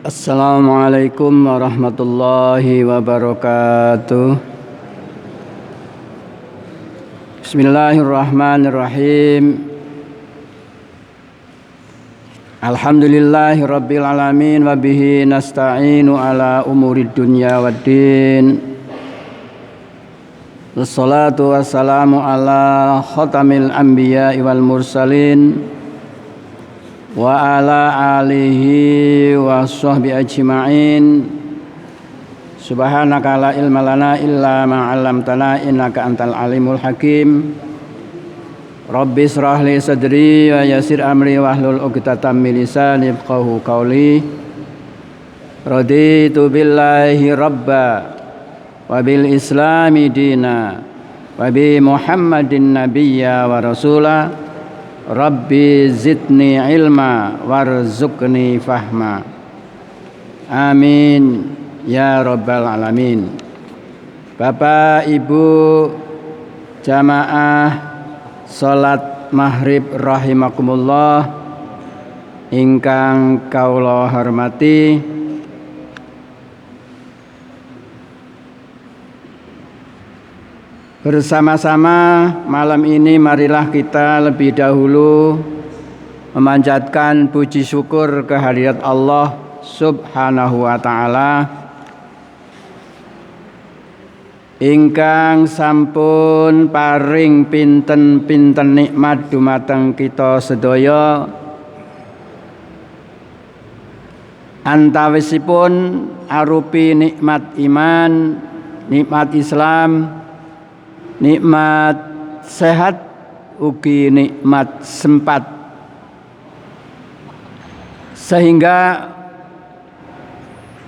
Assalamualaikum warahmatullahi wabarakatuh. Bismillahirrahmanirrahim. Alhamdulillahi rabbil alamin wa bihi nasta'inu ala umurid dunya waddin. Wassalatu wassalamu ala khatamil anbiya'i wal mursalin wa ala alihi wa sahbihi ajma'in. Subhanaka la ilma lana illa ma 'allamtana innaka antal alimul hakim. Rabbi israh li sadri wa yassir amri wahlul 'uqdatam min lisani yafqahu qawli. Raditu billahi rabba wa bil islami dina wa bi muhammadin nabiyya wa rasula. Rabbi zidni ilma warzuqni fahma. Amin ya rabbal alamin. Bapak Ibu jamaah salat maghrib rahimakumullah ingkang kaula hormati, bersama-sama malam ini marilah kita lebih dahulu memanjatkan puji syukur kehadirat Allah Subhanahu wa ta'ala ingkang sampun paring pinten-pinten nikmat dumateng kita sedaya, antawisipun arupi nikmat iman, nikmat Islam, nikmat sehat, ugi nikmat sempat, sehingga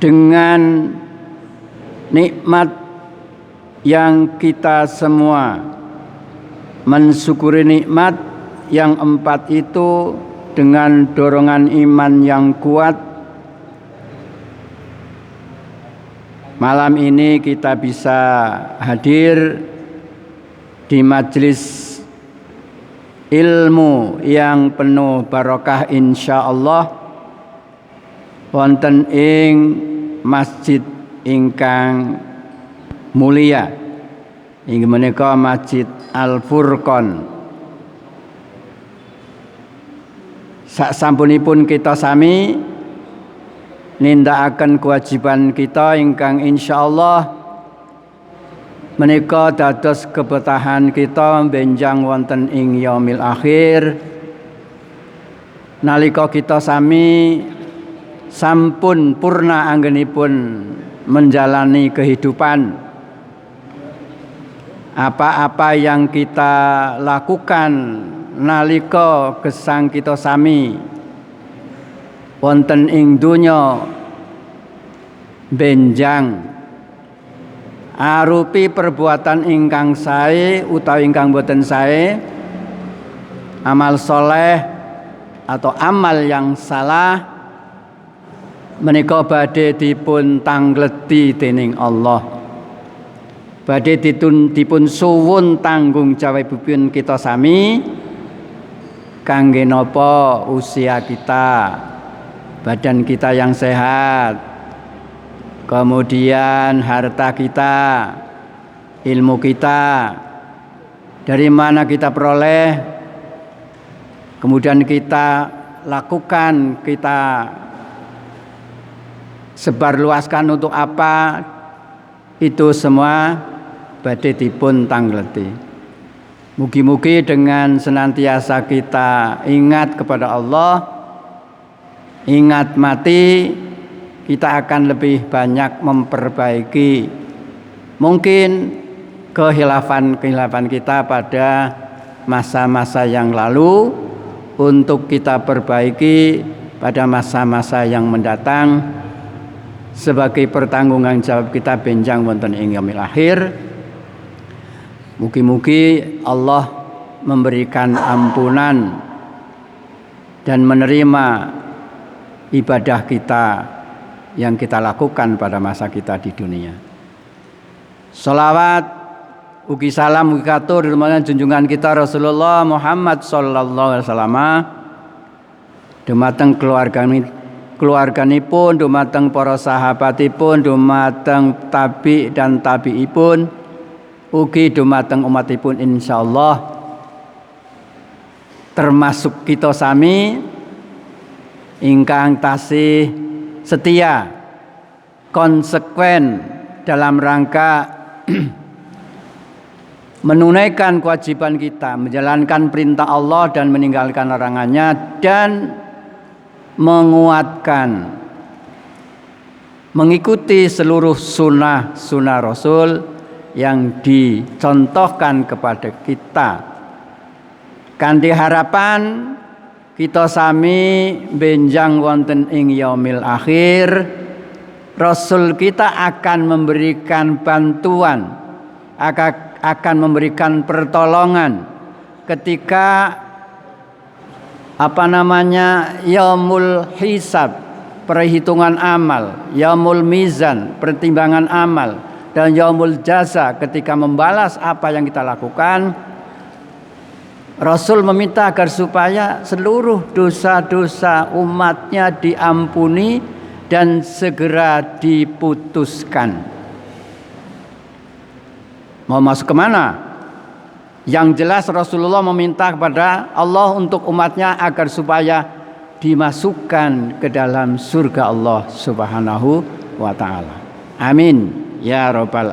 dengan nikmat yang kita semua mensyukuri nikmat yang empat itu dengan dorongan iman yang kuat, malam ini kita bisa hadir di majelis ilmu yang penuh barokah insyaallah wonten ing masjid ingkang mulia inggih menika Masjid Al-Furqon. Sasampunipun kita sami nindakaken kewajiban kita ingkang insyaallah menika dados kebetahan kita benjang wonten ing yaumil akhir, nalika kita sami sampun purna anggenipun menjalani kehidupan. Apa-apa yang kita lakukan nalika gesang kita sami wonten ing donya benjang arupi perbuatan ingkang sae utawi ingkang boten sae, amal soleh atau amal yang salah, menika badhe dipun tangleti dening Allah, badhe dipun suwun tanggung jawabipun kita sami kangge napa usia kita, badan kita yang sehat, kemudian harta kita, ilmu kita, dari mana kita peroleh, kemudian kita lakukan, kita sebarluaskan untuk apa, itu semua badhe dipun tangleti. Mugi-mugi dengan senantiasa kita ingat kepada Allah, ingat mati, kita akan lebih banyak memperbaiki mungkin kehilafan kita pada masa-masa yang lalu untuk kita perbaiki pada masa-masa yang mendatang sebagai pertanggungan jawab kita benjang wonten ing yaumil akhir. Mugi-mugi Allah memberikan ampunan dan menerima ibadah kita yang kita lakukan pada masa kita di dunia. Sholawat ugi salam ugi katur dumateng junjungan kita Rasulullah Muhammad sallallahu alaihi wasallam, dumateng keluarganipun, dumateng para sahabatipun, dumateng tabi dan tabiipun, ugi dumateng umatipun insyaallah, termasuk kita sami ingkang tasih setia konsekuen dalam rangka menunaikan kewajiban kita, menjalankan perintah Allah dan meninggalkan larangannya, dan menguatkan mengikuti seluruh sunnah Rasul yang dicontohkan kepada kita. Kanthi harapan kita sami benjang wonten ing yaumil akhir, Rasul kita akan memberikan bantuan, akan memberikan pertolongan ketika yaumul hisab, perhitungan amal, yaumul mizan, pertimbangan amal, dan yaumul jaza, ketika membalas apa yang kita lakukan. Rasul meminta agar supaya seluruh dosa-dosa umatnya diampuni dan segera diputuskan. Mau masuk kemana? Yang jelas Rasulullah meminta kepada Allah untuk umatnya agar supaya dimasukkan ke dalam surga Allah Subhanahu wa ta'ala. Amin ya rabbal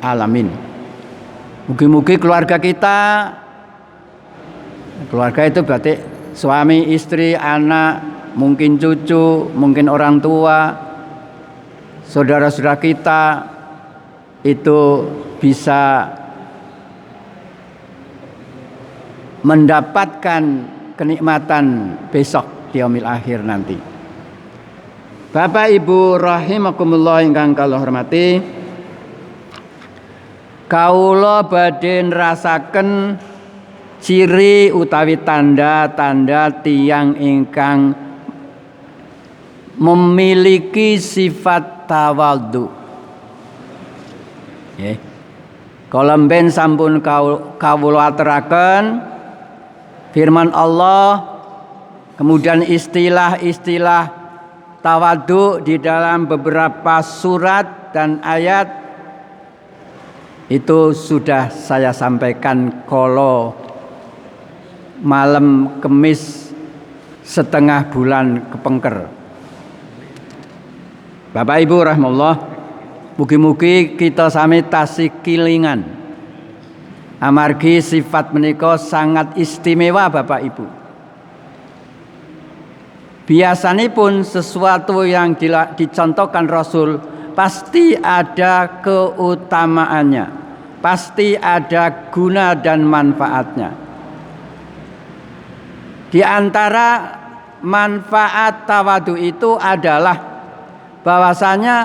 alamin. Mugi-mugi keluarga kita, keluarga itu berarti suami, istri, anak, mungkin cucu, mungkin orang tua, saudara-saudara kita, itu bisa mendapatkan kenikmatan besok di yaumil akhir nanti. Bapak Ibu rahimakumullah ingkang kula hormati, kaula badhe nrasaken ciri utawi tanda-tanda tiyang ingkang memiliki sifat tawadhu. Nggih. Kala mben sampun kawula aturaken firman Allah, kemudian istilah-istilah tawadhu di dalam beberapa surat dan ayat itu sudah saya sampaikan kala malam Kemis setengah bulan kepengker. Bapak Ibu rahimahullah, mugi-mugi kita sami tasih kilingan amargi sifat menika sangat istimewa Bapak Ibu. Biasanipun sesuatu yang dicontohkan Rasul pasti ada keutamaannya, pasti ada guna dan manfaatnya. Di antara manfaat tawadhu itu adalah bahwasanya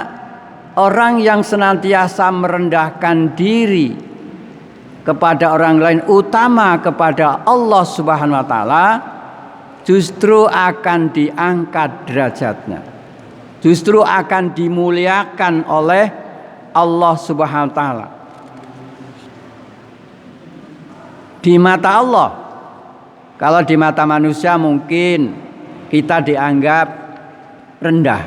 orang yang senantiasa merendahkan diri kepada orang lain, utama kepada Allah Subhanahu wa taala, justru akan diangkat derajatnya, justru akan dimuliakan oleh Allah Subhanahu wa taala. Di mata Allah, kalau di mata manusia mungkin kita dianggap rendah,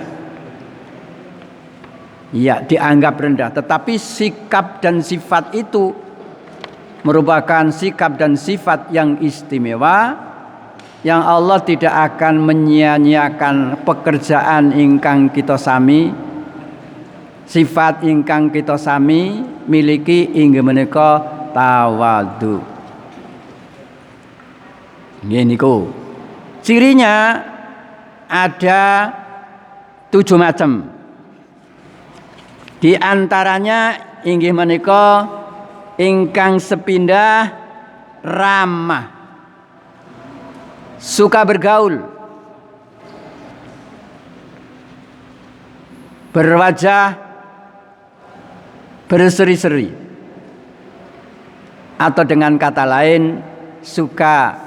ya dianggap rendah, tetapi sikap dan sifat itu merupakan sikap dan sifat yang istimewa, yang Allah tidak akan menyia-nyiakan pekerjaan ingkang kita sami, sifat ingkang kita sami miliki inggih menika tawadhu. Nggih niku. Cirinya ada 7 macam. Di antaranya inggih menika ingkang sepindah ramah, suka bergaul, berwajah berseri-seri, atau dengan kata lain suka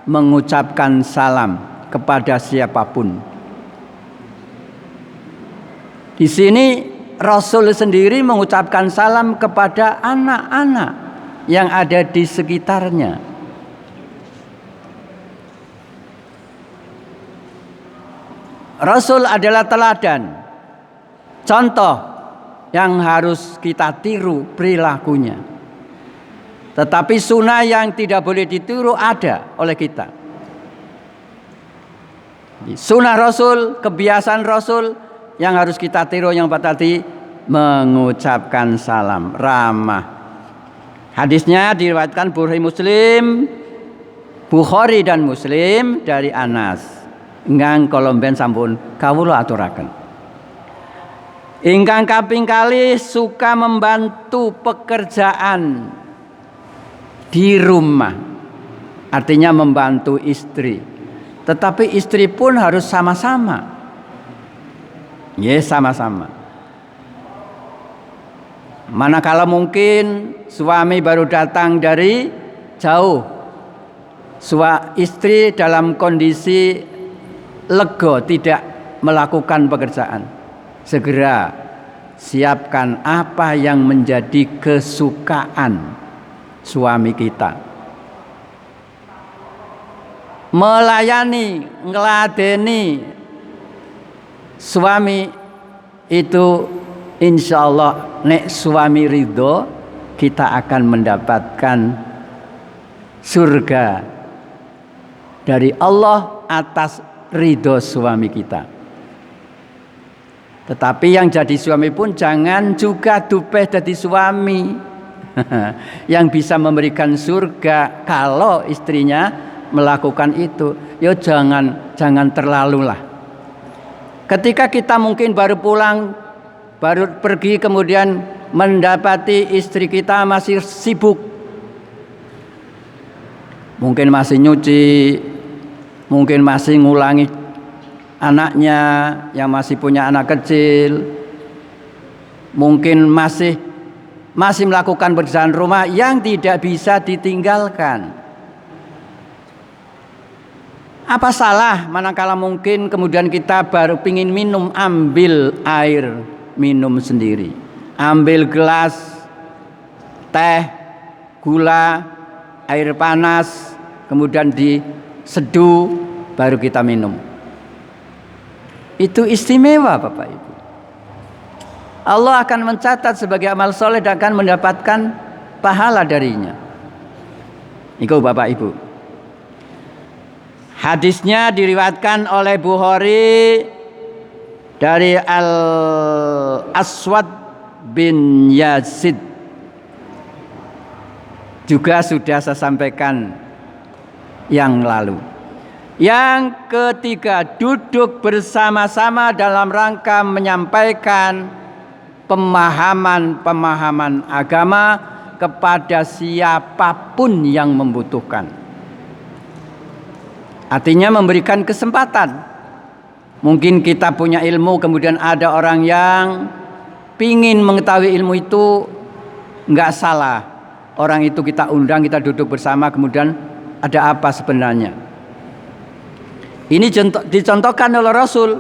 mengucapkan salam kepada siapapun. Di sini Rasul sendiri mengucapkan salam kepada anak-anak yang ada di sekitarnya. Rasul adalah teladan, contoh yang harus kita tiru perilakunya. Tetapi sunnah yang tidak boleh ditiru ada oleh kita. Sunnah Rasul, kebiasaan Rasul yang harus kita tiru yang tadi, mengucapkan salam, ramah. Hadisnya diriwayatkan Bukhari dan Muslim dari Anas. Ingkang kolomben sampun kawula aturaken. Ingkang kaping kalih suka membantu pekerjaan di rumah. Artinya membantu istri. Tetapi istri pun harus sama-sama. Sama-sama. Manakala mungkin suami baru datang dari jauh, istri dalam kondisi lego tidak melakukan pekerjaan, segera siapkan apa yang menjadi kesukaan suami kita. Melayani, ngeladeni suami itu insya Allah nek suami ridho, kita akan mendapatkan surga dari Allah atas ridho suami kita. Tetapi yang jadi suami pun jangan juga dupeh jadi suami yang bisa memberikan surga kalau istrinya melakukan itu. Ya jangan terlalu lah. Ketika kita mungkin baru pulang, baru pergi, kemudian mendapati istri kita masih sibuk, mungkin masih nyuci, mungkin masih ngulangi anaknya yang masih punya anak kecil, mungkin masih melakukan pekerjaan rumah yang tidak bisa ditinggalkan. Apa salah manakala mungkin kemudian kita baru pingin minum, ambil air minum sendiri, ambil gelas teh, gula, air panas, kemudian diseduh baru kita minum. Itu istimewa Bapak Ibu. Allah akan mencatat sebagai amal soleh dan akan mendapatkan pahala darinya. Itu Bapak Ibu. Hadisnya diriwayatkan oleh Bukhari dari Al-Aswad bin Yazid. Juga sudah saya sampaikan yang lalu. Yang ketiga, duduk bersama-sama dalam rangka menyampaikan pemahaman agama kepada siapapun yang membutuhkan. Artinya memberikan kesempatan. Mungkin kita punya ilmu, kemudian ada orang yang pingin mengetahui ilmu itu, enggak salah. Orang itu kita undang, kita duduk bersama, kemudian ada apa sebenarnya. Ini dicontohkan oleh Rasul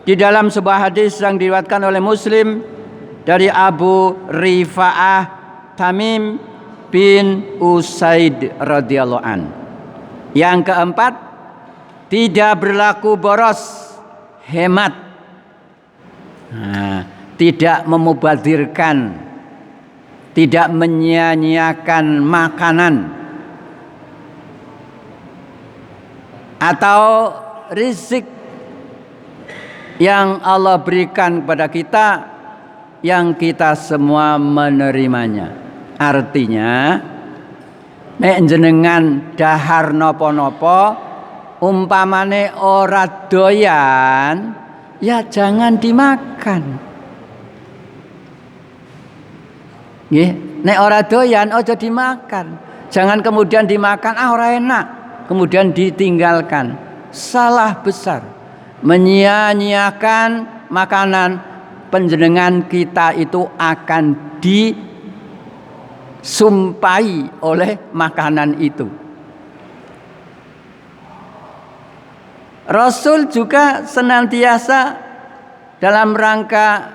di dalam sebuah hadis yang diriwayatkan oleh Muslim dari Abu Rifa'ah Tamim bin Usaid radhiyallahu an. Yang keempat, tidak berlaku boros, hemat. Tidak memubadzirkan, tidak menyia-nyiakan makanan atau rezeki yang Allah berikan kepada kita, yang kita semua menerimanya. Artinya nek jenengan dahar nopo-nopo, umpamane ora doyan, ya jangan dimakan. Nggih, nek ora doyan aja dimakan. Jangan kemudian dimakan, ora enak, kemudian ditinggalkan. Salah besar. Menyia-nyiakan makanan panjenengan kita itu akan disumpai oleh makanan itu. Rasul juga senantiasa dalam rangka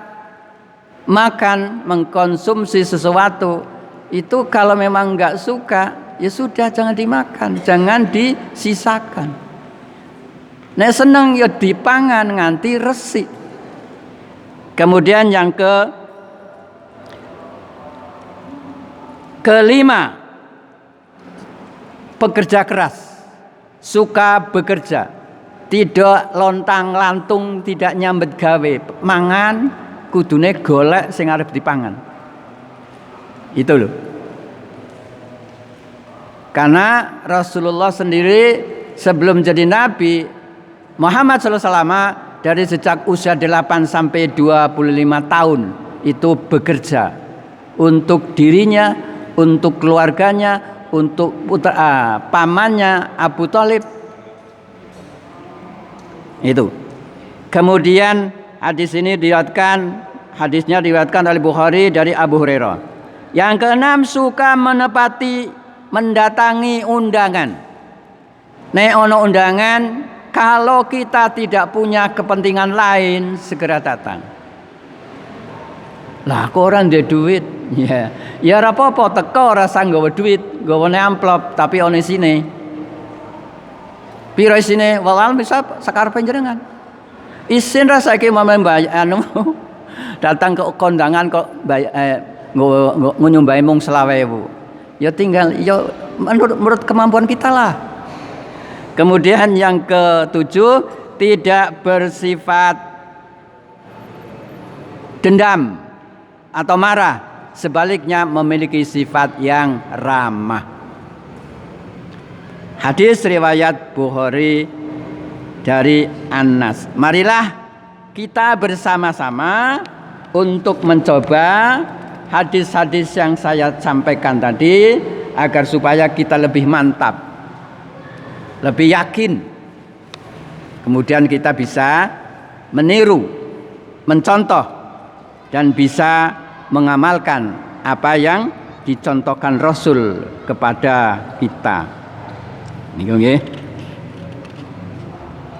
makan, mengkonsumsi sesuatu itu, kalau memang enggak suka, ya sudah jangan dimakan, jangan disisakan. Nek seneng ya dipangan nganti resik. Kemudian yang kelima, pekerja keras, suka bekerja, tidak lontang-lantung, tidak nyambet gawe, mangan kudune golek sing arep dipangan. Itu loh. Karena Rasulullah sendiri sebelum jadi nabi, Muhammad SAW dari sejak usia 8 sampai 25 tahun itu bekerja untuk dirinya, untuk keluarganya, untuk pamannya Abu Thalib. Itu. Kemudian hadisnya diriwayatkan oleh Bukhari dari Abu Hurairah. Yang keenam, suka mendatangi undangan. Nek ono undangan, kalau kita tidak punya kepentingan lain, segera datang. Lah kok ora ndek duit? Ya ora apa-apa, teko ora usah nggawa duit, nggawane amplop tapi ono isine. Piro isine? Walal bisa sakarepe jenengan. Isin ra saiki datang ke kondangan kok nyumbahi mung 20.000. Ya tinggal ya menurut kemampuan kita lah. Kemudian yang ketujuh, tidak bersifat dendam atau marah, sebaliknya memiliki sifat yang ramah. Hadis riwayat Bukhari dari Anas. Marilah kita bersama-sama untuk mencoba hadis-hadis yang saya sampaikan tadi agar supaya kita lebih mantap, lebih yakin. Kemudian kita bisa meniru, mencontoh, dan bisa mengamalkan apa yang dicontohkan Rasul kepada kita. Ini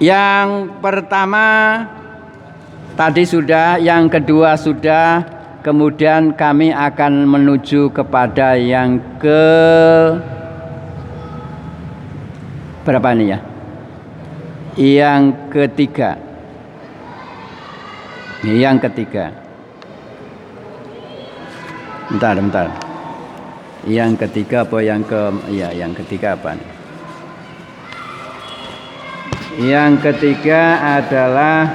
yang pertama tadi sudah, yang kedua sudah, kemudian kami akan menuju kepada yang berapa ini ya? Yang ketiga. Yang ketiga. Bentar. Yang ketiga apa yang yang ketiga apa? Yang ketiga adalah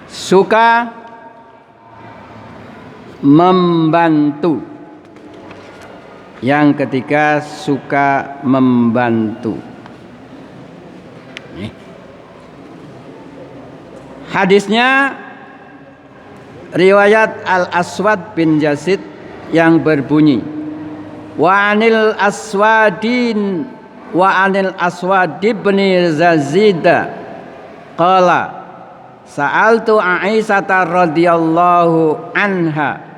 suka membantu. Yang ketiga, suka membantu. Hadisnya riwayat Al-Aswad bin Yazid yang berbunyi, wa anil aswad bin Yazid qala sa'altu Aisyah radhiyallahu anha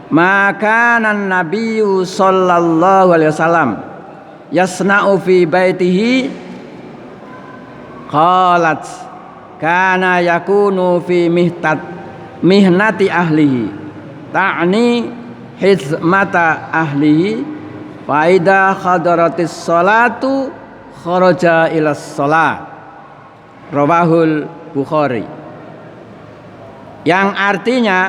ma kana an-nabiyyu sallallahu alaihi wasallam yasna'u fi baitihi qalat kana yakunu fi mihnati ahlihi ta'ni hizmata ahlihi fa idza hadaratis salatu kharaja ila shalah. Rawahul Bukhari. Yang artinya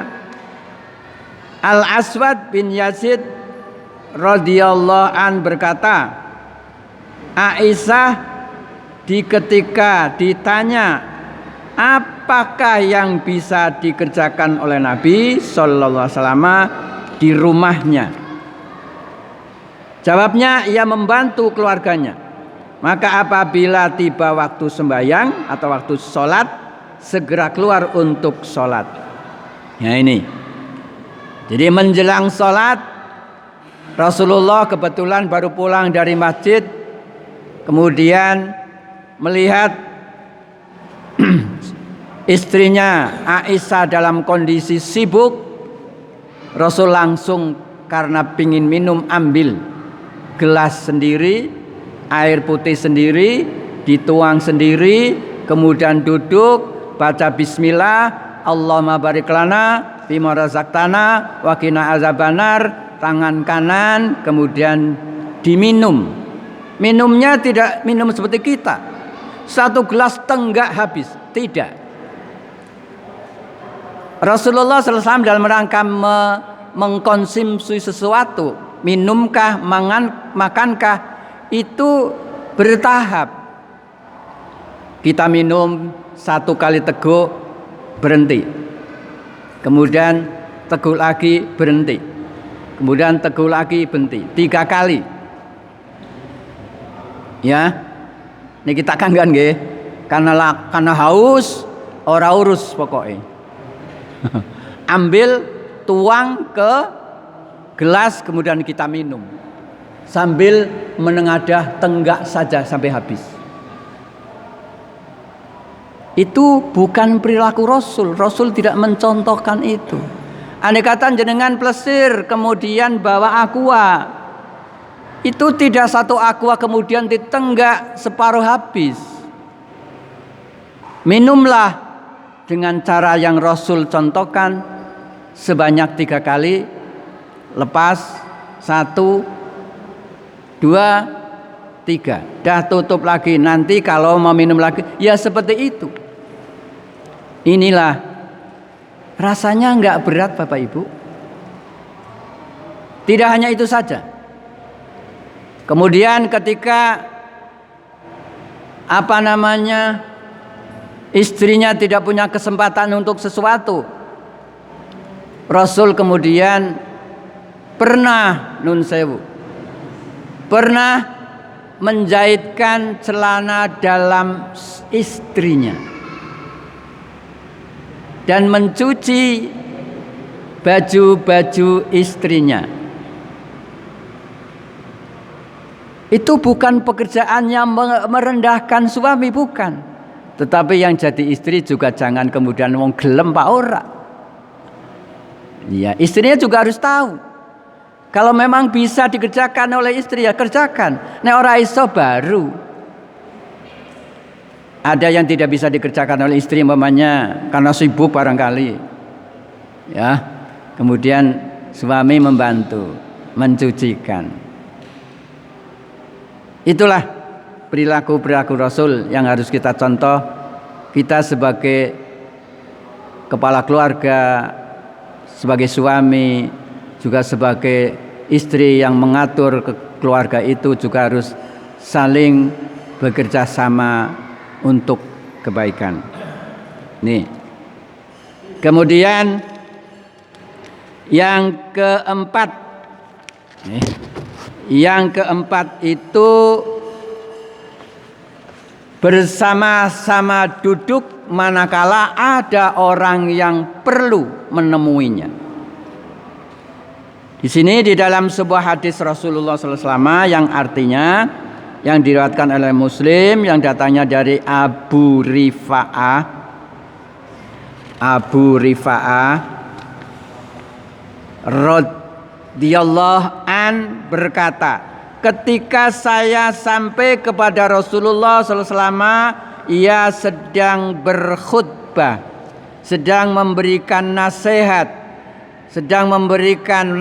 Al-Aswad bin Yazid radhiyallahu an berkata, Aisyah ketika ditanya apakah yang bisa dikerjakan oleh Nabi sallallahu alaihi wasallam di rumahnya, jawabnya ia membantu keluarganya. Maka apabila tiba waktu sembahyang atau waktu sholat, segera keluar untuk sholat. Ya ini. Jadi menjelang sholat, Rasulullah kebetulan baru pulang dari masjid, kemudian melihat istrinya Aisyah dalam kondisi sibuk. Rasul langsung karena pingin minum ambil gelas sendiri, air putih sendiri, dituang sendiri, kemudian duduk, baca bismillah, Allahumma barik lana bima razaqtana wa qina azabannar, tangan kanan kemudian diminum. Minumnya tidak minum seperti kita, satu gelas tenggak habis, tidak. Rasulullah SAW dalam rangka mengkonsumsi sesuatu, minumkah, makankah, itu bertahap. Kita minum satu kali teguk, berhenti. Kemudian teguk lagi, berhenti. Kemudian teguk lagi, berhenti. 3 kali. Ya, ini kita kan nggih, karena haus, ora urus pokoknya. Ambil, tuang ke gelas, kemudian kita minum sambil menengadah tenggak saja sampai habis. Itu bukan perilaku Rasul. Rasul tidak mencontohkan itu. Andai kata jenengan plesir kemudian bawa aqua, itu tidak satu aqua kemudian ditenggak separuh habis. Minumlah dengan cara yang Rasul contohkan, sebanyak 3 kali, lepas 1, 2, 3, dah tutup lagi. Nanti kalau mau minum lagi, ya seperti itu. Inilah rasanya enggak berat Bapak Ibu. Tidak hanya itu saja. Kemudian ketika istrinya tidak punya kesempatan untuk sesuatu, Rasul kemudian pernah menjahitkan celana dalam istrinya dan mencuci baju-baju istrinya. Itu bukan pekerjaan yang merendahkan suami, bukan. Tetapi yang jadi istri juga jangan kemudian wong gelem pak ora. Ya, istrinya juga harus tahu. Kalau memang bisa dikerjakan oleh istri, ya kerjakan. Nek ora iso baru. Ada yang tidak bisa dikerjakan oleh istri, umpamanya karena sibuk barangkali. Ya. Kemudian suami membantu mencucikan. Itulah perilaku Rasul yang harus kita contoh. Kita sebagai kepala keluarga, sebagai suami, juga sebagai istri yang mengatur keluarga itu juga harus saling bekerja sama untuk kebaikan. Nih. Kemudian yang keempat, itu bersama-sama duduk manakala ada orang yang perlu menemuinya. Di sini di dalam sebuah hadis Rasulullah SAW yang artinya, yang diriwayatkan oleh Muslim, yang datangnya dari Abu Rifa'ah radhiyallahu an berkata, ketika saya sampai kepada Rasulullah SAW, ia sedang berkhutbah, sedang memberikan nasihat, sedang memberikan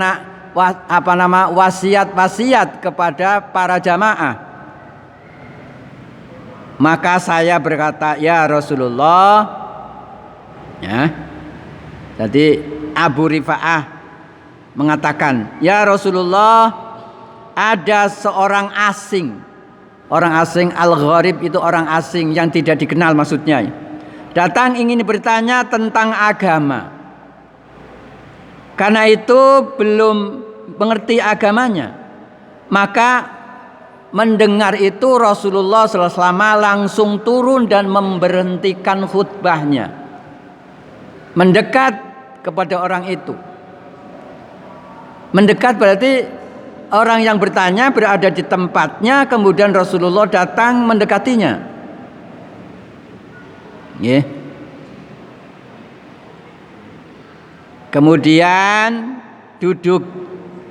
wasiat kepada para jamaah. Maka saya berkata, ya Rasulullah, ya. Jadi Abu Rifa'ah mengatakan, ya Rasulullah, ada seorang asing. Orang asing, al-gharib itu orang asing yang tidak dikenal maksudnya. Datang ingin bertanya tentang agama. Karena itu belum mengerti agamanya. Maka mendengar itu Rasulullah SAW langsung turun dan memberhentikan khutbahnya. Mendekat kepada orang itu. Mendekat berarti orang yang bertanya berada di tempatnya, kemudian Rasulullah datang mendekatinya. Yeah. Kemudian duduk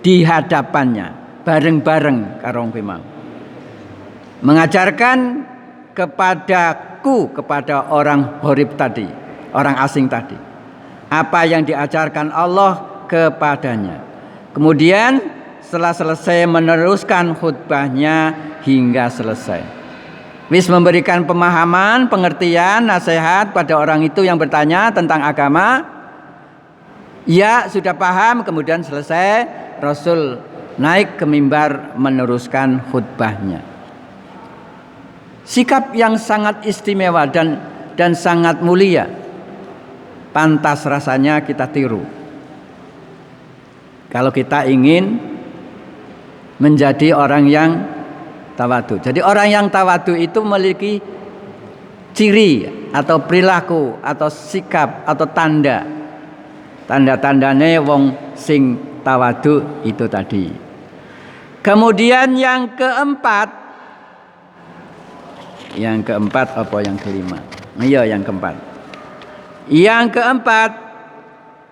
di hadapannya. bareng-bareng karo wong mau. Mengajarkan kepadaku, kepada orang gharib tadi, orang asing tadi, apa yang diajarkan Allah kepadanya. Kemudian setelah selesai meneruskan khutbahnya hingga selesai. Wis memberikan pemahaman, pengertian, nasihat pada orang itu yang bertanya tentang agama. Ya, sudah paham. Kemudian selesai, Rasul naik ke mimbar meneruskan khutbahnya. Sikap yang sangat istimewa dan sangat mulia, pantas rasanya kita tiru kalau kita ingin menjadi orang yang tawadu. Jadi orang yang tawadu itu memiliki ciri atau perilaku atau sikap atau tanda-tandanya wong sing tawadu itu tadi. Kemudian yang keempat apa yang kelima? Iya, yang keempat. Yang keempat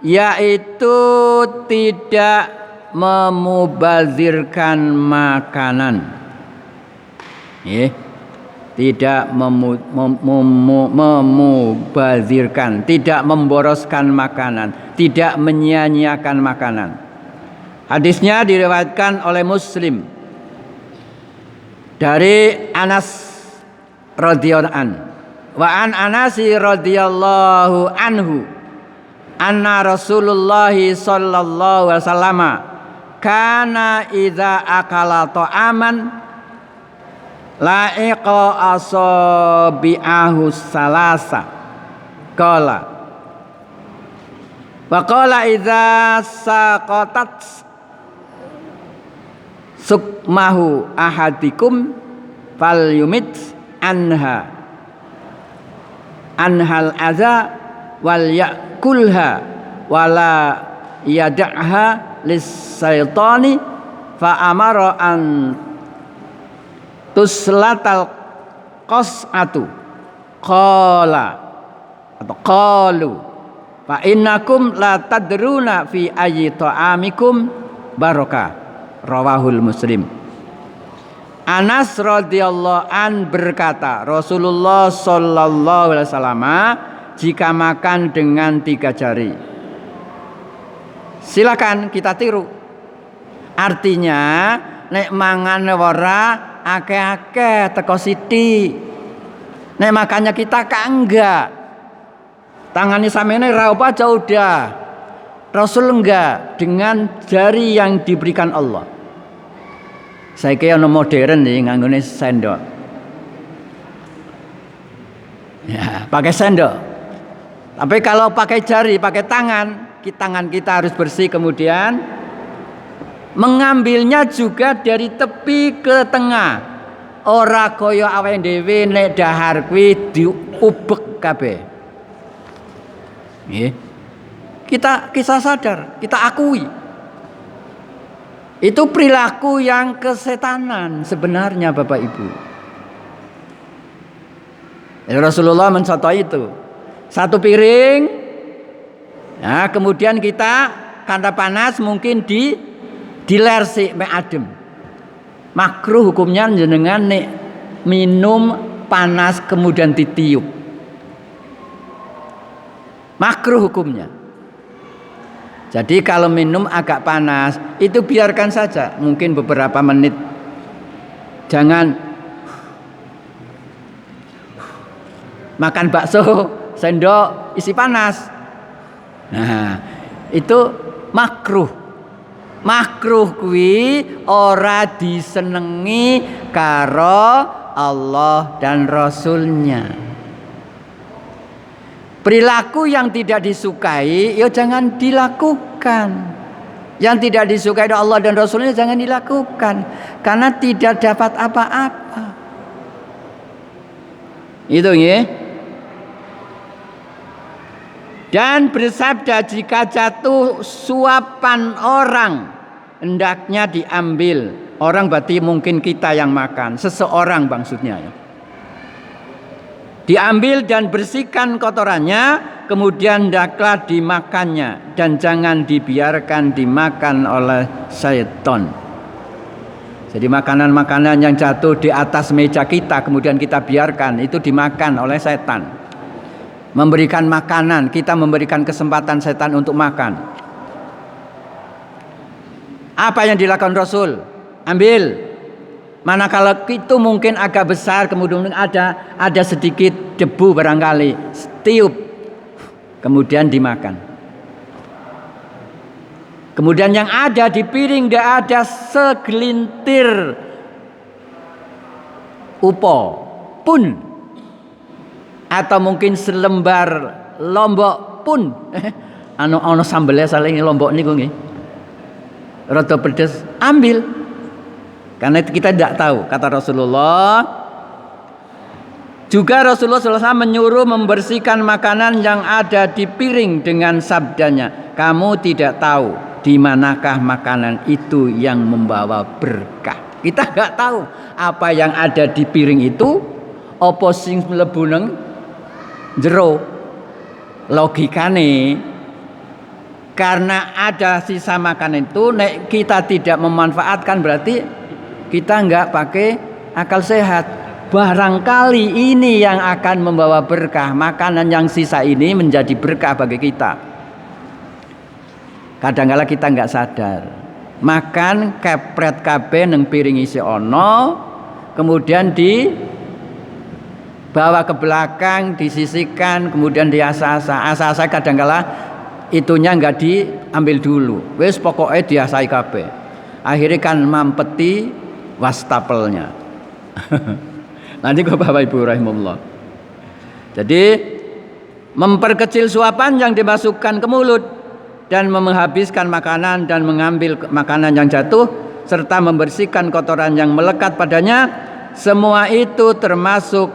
yaitu tidak memubazirkan makanan. Tidak memubazirkan, tidak memboroskan makanan, tidak menyia-nyiakan makanan. Hadisnya diriwayatkan oleh Muslim dari Anas radhiyallahu anhu. Wa an Anasi radhiyallahu anhu anna Rasulullah sallallahu alaihi wasallam kana idza akala ta'aman la'iqa asabi'ahu salasa qala wa qala idza saqatat sukmahu ahadikum falyumit anhal adza wal yakulha wala yad'ha lis-syaitani fa amara an tuslatal qas'atu qala atau qalu fa innakum la tadruna fi ayyi ta'amikum barakah. Rawahul Muslim. Anas radhiyallahu an berkata, Rasulullah sallallahu alaihi wasallam jika makan dengan 3 jari. Silakan kita tiru. Artinya nek mangan ora akeh-akeh teko sithik. Nek makannya kita enggak. Tangannya samene ra apa aja udah. Rasul enggak, dengan jari yang diberikan Allah. Saya kira modern nih nganggone sendok. Ya, pakai sendok. Tapi kalau pakai jari, pakai tangan kita harus bersih, kemudian mengambilnya juga dari tepi ke tengah. Ora kaya awake dhewe nek dahar kuwi diubek kabeh. Nggih. Kita sadar, kita akui. Itu perilaku yang kesetanan sebenarnya Bapak Ibu. Rasulullah mencontoh itu. 1 piring, nah kemudian kita karena panas mungkin dilersik mek adem. Makruh hukumnya jenengan nek minum panas kemudian ditiup. Makruh hukumnya. Jadi kalau minum agak panas itu biarkan saja, mungkin beberapa menit. Jangan makan bakso sendok isi panas. Nah, itu makruh. Makruh kuwi ora disenengi karo Allah dan Rasulnya. Perilaku yang tidak disukai, ya jangan dilakukan. Yang tidak disukai oleh Allah dan Rasulnya jangan dilakukan, karena tidak dapat apa-apa. Itu ya. Dan bersabda jika jatuh suapan orang, hendaknya diambil. Orang berarti mungkin kita yang makan, seseorang maksudnya ya. Diambil dan bersihkan kotorannya, kemudian hendaklah dimakannya dan jangan dibiarkan dimakan oleh syaitan. Jadi makanan-makanan yang jatuh di atas meja kita kemudian kita biarkan, itu dimakan oleh setan. Memberikan makanan, kita memberikan kesempatan setan untuk makan. Apa yang dilakukan Rasul? Ambil. Manakala itu mungkin agak besar, kemudian ada sedikit debu barangkali, tiup, kemudian dimakan. Kemudian yang ada di piring tidak ada segelintir upo pun, atau mungkin selembar lombok pun. Ano sambelnya saling lombok niku nggih. Rada pedes, ambil. Karena kita tidak tahu, kata Rasulullah. Juga Rasulullah SAW menyuruh membersihkan makanan yang ada di piring dengan sabdanya, kamu tidak tahu di manakah makanan itu yang membawa berkah. Kita nggak tahu apa yang ada di piring itu, apa sing mlebu nang jero. Logikane, karena ada sisa makanan itu, nek kita tidak memanfaatkan berarti kita nggak pakai akal sehat. Barangkali ini yang akan membawa berkah. Makanan yang sisa ini menjadi berkah bagi kita. Kadang-kala kita nggak sadar. Makan kepret kabeh nang piring isi ono, kemudian dibawa ke belakang, disisihkan, kemudian diasa-asa. Asa-asa kadang-kala itunya nggak diambil dulu. Wes pokoknya diasai kabeh. Akhirnya kan mampeti wastapelnya. Nanti kok Bapak Ibu rahimahullah. Jadi memperkecil suapan yang dimasukkan ke mulut dan menghabiskan makanan dan mengambil makanan yang jatuh serta membersihkan kotoran yang melekat padanya, semua itu termasuk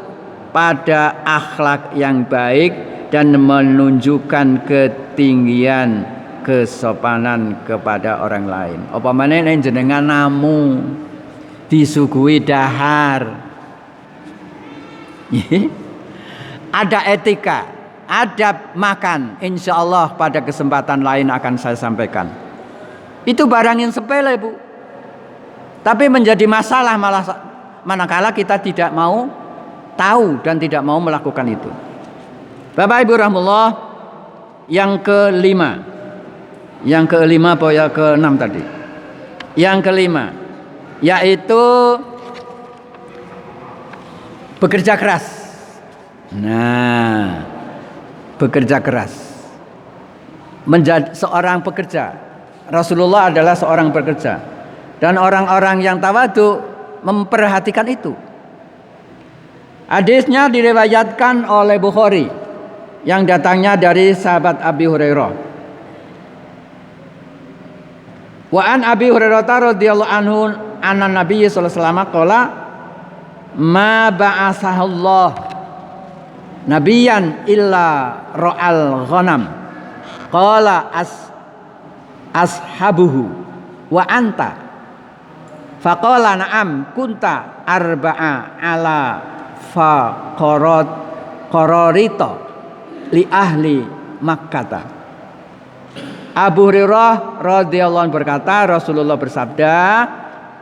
pada akhlak yang baik dan menunjukkan ketinggian kesopanan kepada orang lain. Apa maneh nek jenengan namu disuguhi dahar, ada etika, adab makan, insya Allah pada kesempatan lain akan saya sampaikan. Itu barang yang sepele, Bu, tapi menjadi masalah malah manakala kita tidak mau tahu dan tidak mau melakukan itu. Bapak Ibu rahimahullah, yang kelima apa ya, keenam tadi, yang kelima yaitu bekerja keras. Nah, bekerja keras. Menjadi seorang pekerja. Rasulullah adalah seorang pekerja. Dan orang-orang yang tawadu memperhatikan itu. Hadisnya diriwayatkan oleh Bukhari yang datangnya dari sahabat Abi Hurairah. Wa an Abi Hurairah radhiyallahu anhu anna Nabi sallallahu alaihi wasallam qala ma ba'asahallah nabiyan illa ra'al ghanam qala ashabuhu wa anta faqala na'am kunta arba'a ala qararita li ahli Makkah. Abu Hurairah radhiyallahu anhu berkata, Rasulullah bersabda,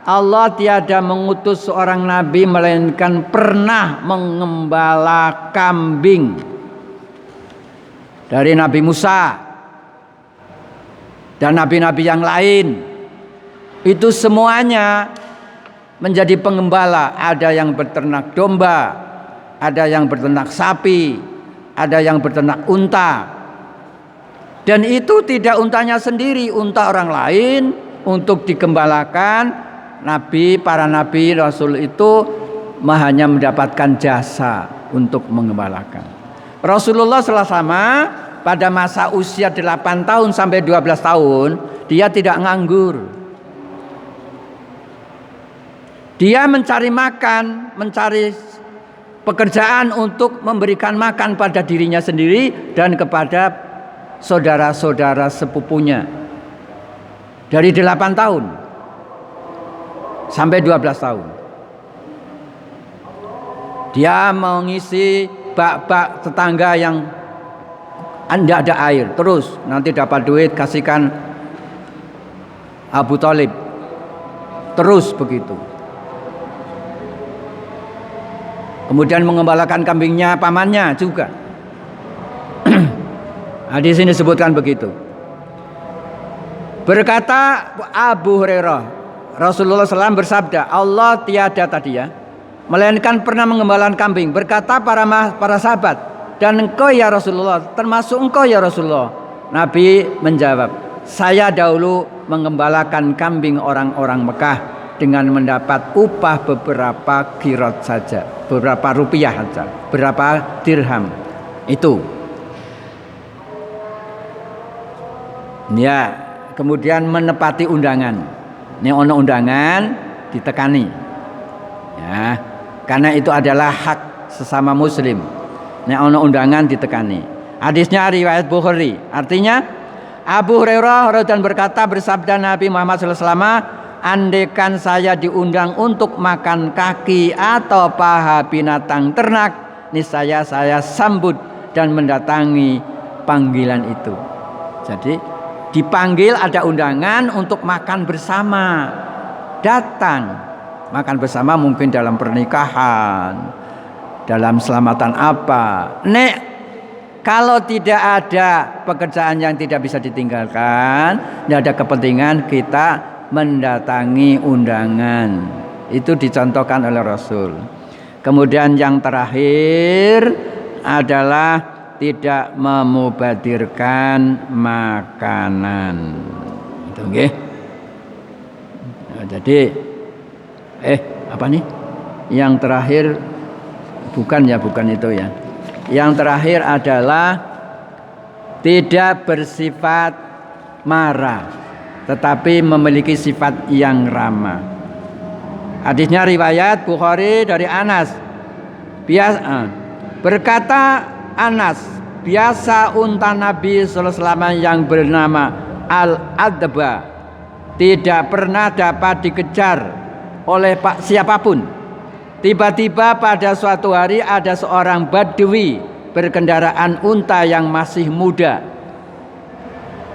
Allah tiada mengutus seorang nabi melainkan pernah mengembala kambing. Dari Nabi Musa dan nabi-nabi yang lain, itu semuanya menjadi pengembala. Ada yang beternak domba, ada yang beternak sapi, ada yang beternak unta. Dan itu tidak untanya sendiri, unta orang lain untuk digembalakan. Para nabi, rasul itu hanya mendapatkan jasa untuk mengembalakan. Rasulullah selama pada masa usia 8 tahun sampai 12 tahun, dia tidak nganggur. Dia mencari makan, mencari pekerjaan untuk memberikan makan pada dirinya sendiri dan kepada saudara-saudara sepupunya. Dari 8 tahun sampai 12 tahun dia mengisi bak-bak tetangga yang tidak ada air, terus nanti dapat duit kasihkan Abu Thalib. terus begitu. Kemudian mengembalakan kambingnya pamannya juga. Nah, di sini disebutkan begitu. Berkata Abu Hurairah, Rasulullah SAW bersabda, Allah tiada tadi ya, melainkan pernah mengembalakan kambing. Berkata para sahabat, dan engkau ya Rasulullah, termasuk engkau ya Rasulullah. Nabi menjawab, saya dahulu mengembalakan kambing orang-orang Mekah dengan mendapat upah beberapa qirot saja, beberapa rupiah saja, beberapa dirham. Itu. Ya, kemudian menepati undangan. Ini ono undangan ditekani. Ya, karena itu adalah hak sesama muslim. Ini ono undangan ditekani. Hadisnya riwayat Bukhari. Artinya Abu Hurairah radhiyallahu berkata, bersabda Nabi Muhammad SAW, andaikan saya diundang untuk makan kaki atau paha binatang ternak, niscaya saya sambut dan mendatangi panggilan itu. Jadi dipanggil, ada undangan untuk makan bersama, datang makan bersama, mungkin dalam pernikahan, dalam selamatan apa. Nek kalau tidak ada pekerjaan yang tidak bisa ditinggalkan, tidak ada kepentingan, kita mendatangi undangan. Itu dicontohkan oleh Rasul. Kemudian yang terakhir adalah tidak memubadirkan makanan. Itu nggih. Nah, jadi apa nih? Yang terakhir bukan itu ya. Yang terakhir adalah tidak bersifat marah, tetapi memiliki sifat yang ramah. Hadisnya riwayat Bukhari dari Anas. Berkata Anas, biasa unta Nabi sallallahu alaihi wasallam yang bernama Al-Adba tidak pernah dapat dikejar oleh siapapun. Tiba-tiba pada suatu hari ada seorang Badui berkendaraan unta yang masih muda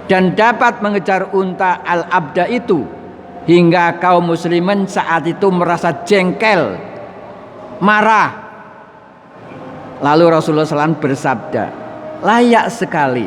dan dapat mengejar unta Al-Abda itu, hingga kaum muslimin saat itu merasa jengkel, marah. Lalu Rasulullah SAW bersabda, layak sekali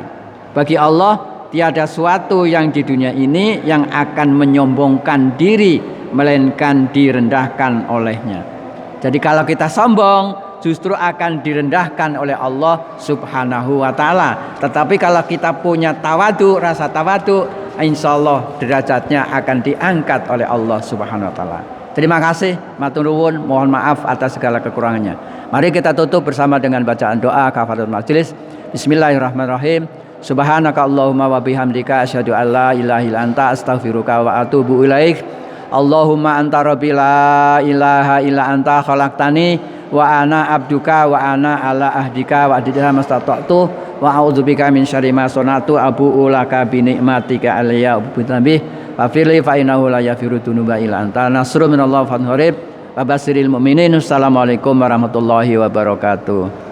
bagi Allah tiada suatu yang di dunia ini yang akan menyombongkan diri, melainkan direndahkan olehnya. Jadi kalau kita sombong, justru akan direndahkan oleh Allah Subhanahu wa ta'ala. Tetapi kalau kita punya tawadu, rasa tawadu, insya Allah derajatnya akan diangkat oleh Allah Subhanahu wa ta'ala. Terima kasih, matur nuwun, mohon maaf atas segala kekurangannya. Mari kita tutup bersama dengan bacaan doa kafaratul majelis. Bismillahirrahmanirrahim. Subhanaka Allahumma wa bihamdika asyhadu an la ilaha illa anta astaghfiruka wa atubu ilaik. Allahumma anta rabbi la ilaha illa anta khalaqtani wa ana abduka wa ana ala ahdika wa ahdika mastata'tu wa a'udzubika min syarri ma sanatu abu'u laka bi ni'matika alayya wa bitambi wa firli fa innahu la yafiru dunuba illa anta nasrun minallahi fa harib wa basiril mu'minin. Assalamualaikum warahmatullahi wabarakatuh.